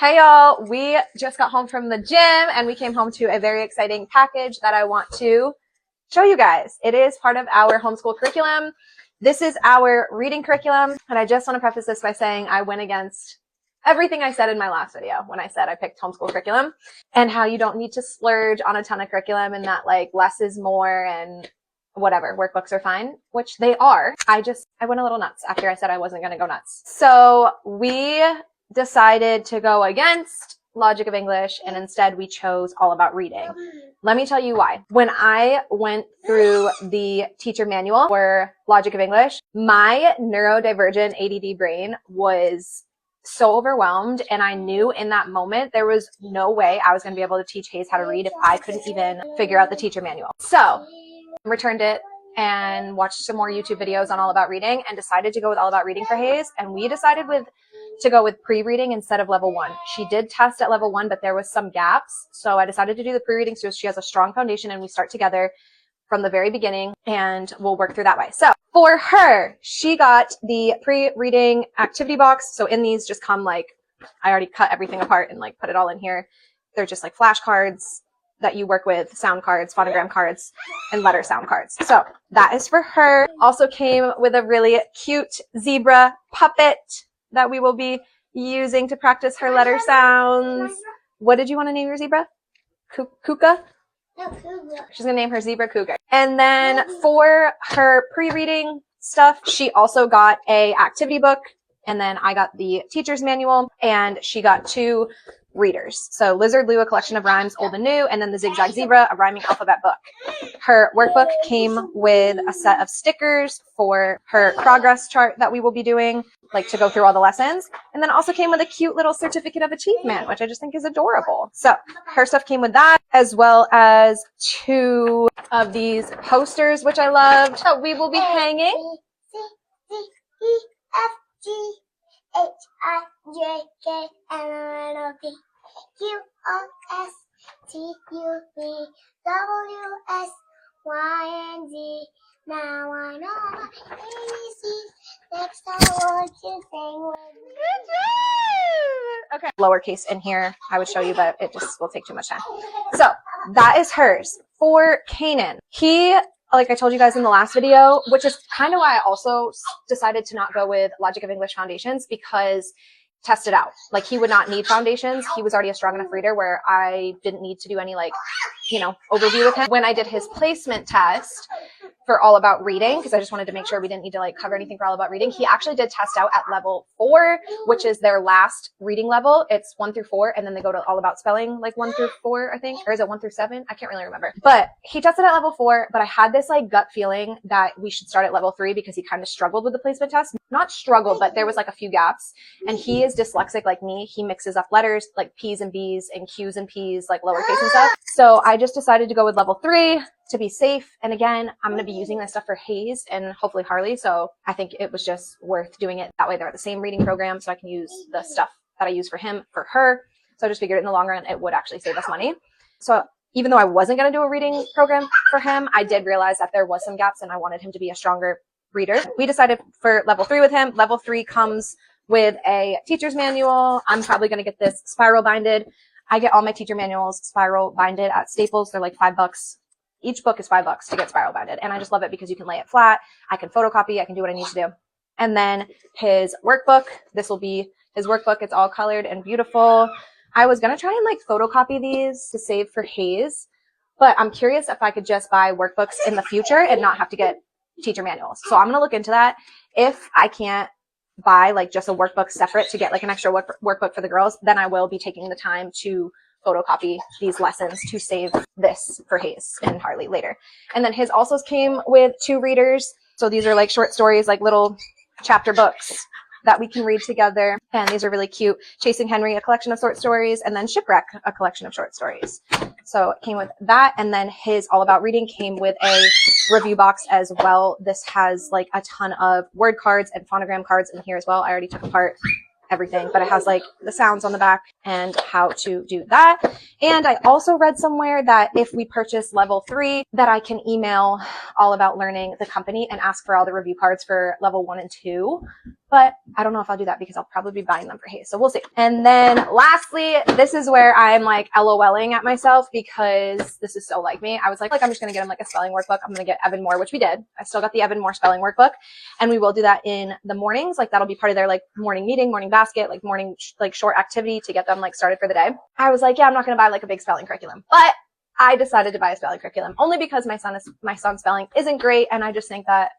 Hey y'all, we just got home from the gym and we came home to a very exciting package that I want to show you guys. It is part of our homeschool curriculum. This is our reading curriculum, and I just want to preface this by saying I went against everything I said in my last video when I said I picked homeschool curriculum and how you don't need to splurge on a ton of curriculum and that like less is more and whatever, workbooks are fine, which they are. I went a little nuts after I said I wasn't going to go nuts. So we decided to go against Logic of English, and instead we chose All About Reading. Let me tell you why. When I went through the teacher manual for Logic of English, my neurodivergent ADD brain was so overwhelmed, and I knew in that moment there was no way I was going to be able to teach Hayes how to read if I couldn't even figure out the teacher manual. So returned it and watched some more YouTube videos on All About Reading and decided to go with All About Reading for Hayes. And we decided to go with pre-reading instead of level 1. She did test at level 1, but there was some gaps. So I decided to do the pre-reading so she has a strong foundation and we start together from the very beginning and we'll work through that way. So for her, she got the pre-reading activity box. So in these just come I already cut everything apart and put it all in here. They're just flashcards that you work with, sound cards, phonogram cards, and letter sound cards. So that is for her. Also came with a really cute zebra puppet that we will be using to practice her letter sounds. What did you want to name your zebra? Kuka? She's going to name her zebra Cougar. And then for her pre-reading stuff, she also got a activity book, and then I got the teacher's manual, and she got 2 readers. So Lizard Lou, a collection of rhymes, old and new, and then the Zigzag Zebra, a rhyming alphabet book. Her workbook came with a set of stickers for her progress chart that we will be doing, to go through all the lessons, and then also came with a cute little certificate of achievement, which I just think is adorable. So her stuff came with that, as well as 2 of these posters, which I loved, that we will be hanging. H-I-J-K-L-M-N-O-P Q-R-S-T-U-V-W-X-Y-and-Z. Now I know my ABCs. Next I want you sing with me. Good job! Okay. Lowercase in here, I would show you, but it just will take too much time. So that is hers. For Kanan, he, like I told you guys in the last video, which is kind of why I also decided to not go with Logic of English Foundations, because test it out. He would not need foundations. He was already a strong enough reader where I didn't need to do any overview with him. When I did his placement test for All About Reading, because I just wanted to make sure we didn't need to cover anything for All About Reading, he actually did test out at level 4, which is their last reading level. It's 1 through 4, and then they go to All About Spelling 1 through 4, I think, or is it 1 through 7? I can't really remember. But he tested at level 4, but I had this gut feeling that we should start at level 3 because he kind of struggled with the placement test. Not struggled, but there was a few gaps, and he is dyslexic like me. He mixes up letters like P's and B's and Q's and P's, lowercase and stuff. So I just decided to go with level 3 to be safe. And again, I'm going to be using this stuff for Hayes and hopefully Harley. So I think it was just worth doing it that way. They're at the same reading program, so I can use the stuff that I use for him for her. So I just figured in the long run, it would actually save us money. So even though I wasn't going to do a reading program for him, I did realize that there was some gaps and I wanted him to be a stronger reader. We decided for level 3 with him. Level 3 comes with a teacher's manual. I'm probably going to get this spiral binded. I get all my teacher manuals spiral binded at Staples. They're $5. Each book is $5 to get spiral binded. And I just love it because you can lay it flat. I can photocopy. I can do what I need to do. And then his workbook. This will be his workbook. It's all colored and beautiful. I was going to try and photocopy these to save for Hayes, but I'm curious if I could just buy workbooks in the future and not have to get teacher manuals. So I'm going to look into that. If I can't buy just a workbook separate to get an extra workbook for the girls, then I will be taking the time to photocopy these lessons to save this for Hayes and Harley later. And then his also came with 2 readers. So these are short stories, little chapter books that we can read together. And these are really cute. Chasing Henry, a collection of short stories, and then Shipwreck, a collection of short stories. So it came with that. And then his All About Reading came with a review box as well. This has a ton of word cards and phonogram cards in here as well. I already took apart everything, but it has the sounds on the back and how to do that. And I also read somewhere that if we purchase level 3, that I can email All About Learning, the company, and ask for all the review cards for level 1 and 2 but I don't know if I'll do that because I'll probably be buying them for Hayes. So we'll see. And then lastly, this is where I'm like LOLing at myself because this is so like me. I was like I'm just going to get him like a spelling workbook. I'm going to get Evan Moore, which we did. I still got the Evan Moore spelling workbook, and we will do that in the mornings. Like that'll be part of their like morning meeting, morning basket, like morning like short activity to get them like started for the day. I was like, yeah, I'm not going to buy like a big spelling curriculum, but I decided to buy a spelling curriculum only because my son's spelling isn't great, and I just think that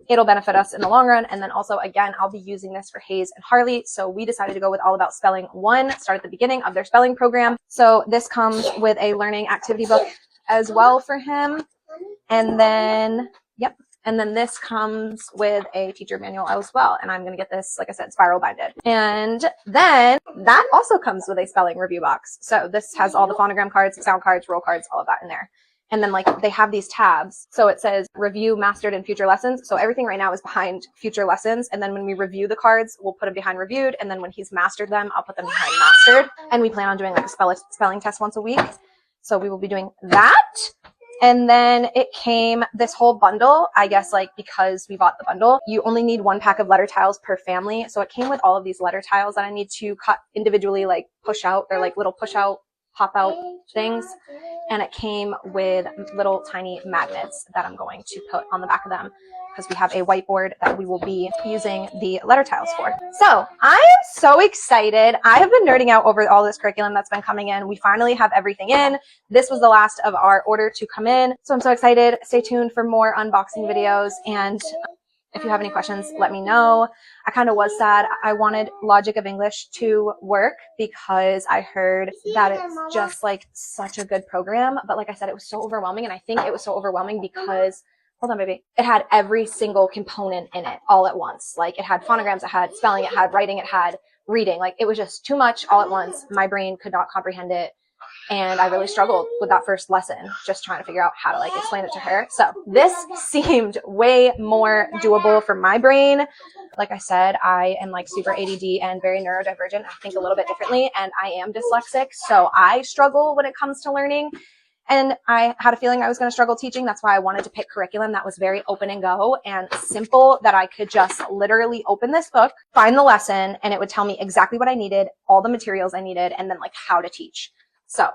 it'll benefit us in the long run. And then also, again, I'll be using this for Hayes and Harley. So we decided to go with All About Spelling 1, start at the beginning of their spelling program. So this comes with a learning activity book as well for him. And then, and then this comes with a teacher manual as well. And I'm going to get this, like I said, spiral binded. And then that also comes with a spelling review box. So this has all the phonogram cards, sound cards, roll cards, all of that in there. And then like they have these tabs. So it says review, mastered, and future lessons. So everything right now is behind future lessons. And then when we review the cards, we'll put them behind reviewed. And then when he's mastered them, I'll put them behind mastered. And we plan on doing like a spelling test once a week. So we will be doing that. And then it came this whole bundle, I guess, like because we bought the bundle, you only need 1 pack of letter tiles per family. So it came with all of these letter tiles that I need to cut individually, like push out. They're like little push out, pop out things. And it came with little tiny magnets that I'm going to put on the back of them because we have a whiteboard that we will be using the letter tiles for. So I am so excited. I have been nerding out over all this curriculum that's been coming in. We finally have everything in. This was the last of our order to come in. So I'm so excited. Stay tuned for more unboxing videos. And if you have any questions, let me know. I kind of was sad. I wanted Logic of English to work because I heard that it's just like such a good program. But like I said, it was so overwhelming. And I think it was so overwhelming because, hold on, baby. It had every single component in it all at once. Like it had phonograms, it had spelling, it had writing, it had reading. Like it was just too much all at once. My brain could not comprehend it. And I really struggled with that first lesson, just trying to figure out how to like explain it to her. So this seemed way more doable for my brain. Like I said, I am like super ADD and very neurodivergent. I think a little bit differently, and I am dyslexic. So I struggle when it comes to learning. And I had a feeling I was going to struggle teaching. That's why I wanted to pick curriculum that was very open and go and simple, that I could just literally open this book, find the lesson, and it would tell me exactly what I needed, all the materials I needed, and then like how to teach. So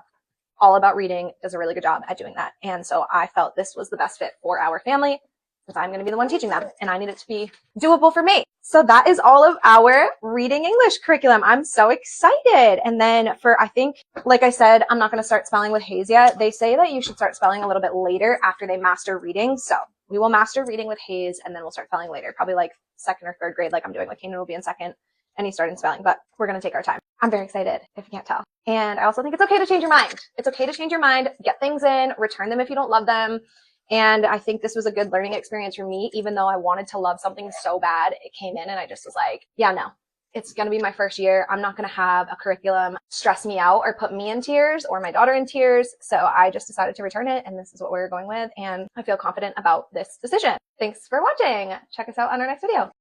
All About Reading does a really good job at doing that. And so I felt this was the best fit for our family because I'm going to be the one teaching them and I need it to be doable for me. So that is all of our reading English curriculum. I'm so excited. And then I think, like I said, I'm not going to start spelling with Hayes yet. They say that you should start spelling a little bit later after they master reading. So we will master reading with Hayes and then we'll start spelling later, probably like 2nd or 3rd grade, like I'm doing. Like Kanan will be in 2nd and he's starting spelling, but we're going to take our time. I'm very excited if you can't tell. And I also think it's okay to change your mind. It's okay to change your mind, get things in, return them if you don't love them. And I think this was a good learning experience for me, even though I wanted to love something so bad. It came in and I just was like, yeah, no, it's going to be my first year. I'm not going to have a curriculum stress me out or put me in tears or my daughter in tears. So I just decided to return it. And this is what we're going with. And I feel confident about this decision. Thanks for watching. Check us out on our next video.